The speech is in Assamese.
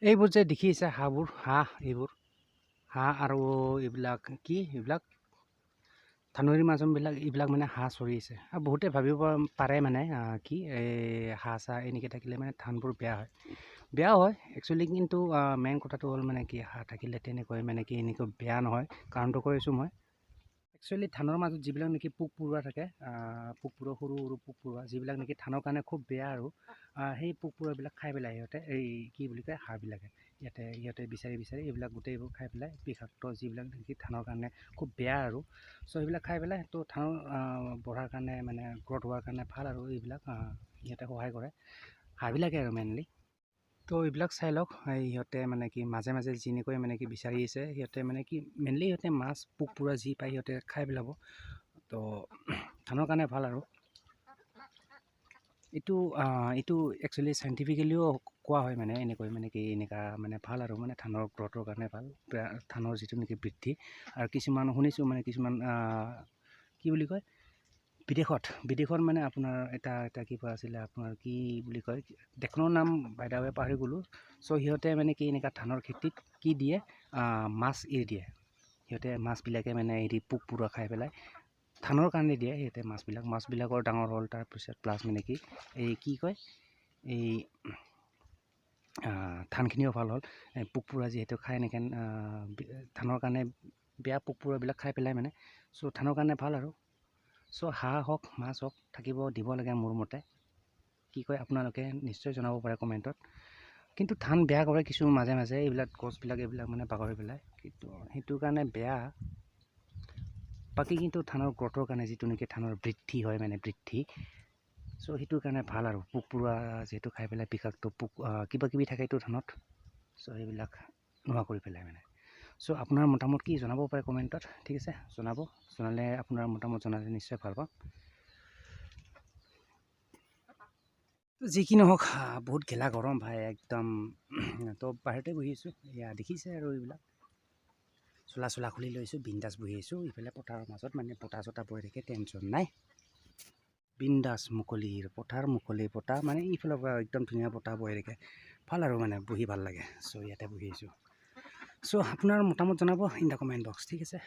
এইবোৰ যে দেখিছে হাঁহবোৰ, এইবোৰ হাঁহ আৰু এইবিলাক কি এইবিলাক ধানৰি মাজনবিলাক এইবিলাক মানে হাঁহ চৰি আছে। আৰু বহুতে ভাবিব পাৰে মানে কি এই হাঁহ চাহ এনেকৈ থাকিলে মানে ধানবোৰ বেয়া হয়। বেয়া হয় একচুৱেলি, কিন্তু মেইন কথাটো হ'ল মানে কি হাঁহ থাকিলে তেনেকৈ মানে কি এনেকৈ বেয়া নহয়। কাৰণটো কৈ আছোঁ মই। একচুৱেলি ধানৰ মাজত যিবিলাক নেকি পোক পৰুৱা থাকে, পোক পৰুৱা সৰু সৰু পোক পৰুৱা যিবিলাক নেকি ধানৰ কাৰণে খুব বেয়া, আৰু সেই পোক পৰুৱাবিলাক খাই পেলাই সিহঁতে এই কি বুলি কয় হাঁহবিলাকে সিহঁতে বিচাৰি বিচাৰি এইবিলাক গোটেইবোৰ খাই পেলাই বিষাক্ত যিবিলাক নেকি ধানৰ কাৰণে খুব বেয়া, আৰু চ' সেইবিলাক খাই পেলাই তো ধানৰ বঢ়াৰ কাৰণে মানে গ্ৰ'থ হোৱাৰ কাৰণে ভাল, আৰু এইবিলাক সিহঁতে সহায় কৰে হাঁহবিলাকে আৰু মেইনলি। তো এইবিলাক চাই লওক, সিহঁতে মানে কি মাজে মাজে যেনেকৈ মানে কি বিচাৰি আছে সিহঁতে মানে কি মেইনলি সিহঁতে মাছ পোক পৰুৱা যি পায় সিহঁতে খাই পেলাব। তো ধানৰ কাৰণে ভাল। আৰু এইটো একচুৱেলি চাইণ্টিফিকেলিও কোৱা হয় মানে এনেকৈ মানে কি এনেকুৱা মানে ভাল, আৰু মানে ধানৰ গ্ৰ'থৰ কাৰণে ভাল, ধানৰ যিটো নেকি বৃদ্ধি। আৰু কিছুমান শুনিছোঁ মানে কিছুমান কি বুলি কয় বিদেশত মানে আপোনাৰ এটা কিবা আছিলে আপোনাৰ কি বুলি কয় দেশখনৰ নাম বাইদাৱে পাহৰি গ'লোঁ। চ' সিহঁতে মানে কি এনেকুৱা ধানৰ খেতিত কি দিয়ে, মাছ এৰি দিয়ে। সিহঁতে মাছবিলাকে মানে এৰি পোক পৰুৱা খাই পেলাই ধানৰ কাৰণে দিয়ে সিহঁতে মাছবিলাকৰ ডাঙৰ হ'ল, তাৰপিছত প্লাছ মানে কি এই কি কয় এই ধানখিনিও ভাল হ'ল। পোক পৰুৱা যিহেতু খাই এনেকৈ ধানৰ কাৰণে বেয়া, পোক পৰুৱাবিলাক খাই পেলাই মানে। চ' ধানৰ কাৰণে ভাল। আৰু চ' হাঁহ হওক মাছ হওক দিব লাগে মোৰ মতে। কি কয় আপোনালোকে নিশ্চয় জনাব পাৰে কমেণ্টত। কিন্তু ধান বেয়া কৰে কিছু মাজে মাজে এইবিলাক গছবিলাক এইবিলাক মানে বাগৰি পেলাই, কিন্তু সেইটো কাৰণে বেয়া। বাকী কিন্তু ধানৰ গ্ৰ'থৰ কাৰণে যিটো নেকি ধানৰ বৃদ্ধি হয় মানে বৃদ্ধি, চ' সেইটোৰ কাৰণে ভাল। আৰু পোক পৰুৱা যিহেতু খাই পেলাই বিষাক্ত পোক কিবা কিবি থাকেতো ধানত, চ' সেইবিলাক নোহোৱা কৰি পেলাই মানে। চ' আপোনাৰ মতামত কি জনাব পাৰে কমেণ্টত, ঠিক আছে জনালে আপোনাৰ মতামত জনালে নিশ্চয় ভাল পাম। যি কি নহওক বহুত গেলা গৰম ভাই একদম। তো বাহিৰতে বহি আছোঁ, এয়া দেখিছে আৰু এইবিলাক চোলা খুলি লৈছোঁ, বিন্দাছ বহি আছোঁ ইফালে পথাৰৰ মাজত, মানে বতাহ চতাহ বৈ থাকে, টেনশ্যন নাই, বিন্দাছ মুকলিৰ পথাৰ, মুকলি বতাহ, মানে ইফালৰ পৰা একদম ধুনীয়া বতাহ বৈ থাকে, ভাল আৰু মানে বহি ভাল লাগে। চ' ইয়াতে বহি আছোঁ। চ' আপোনাৰ মতামত জনাব ইন দ্য কমেণ্ট বক্স, ঠিক আছে।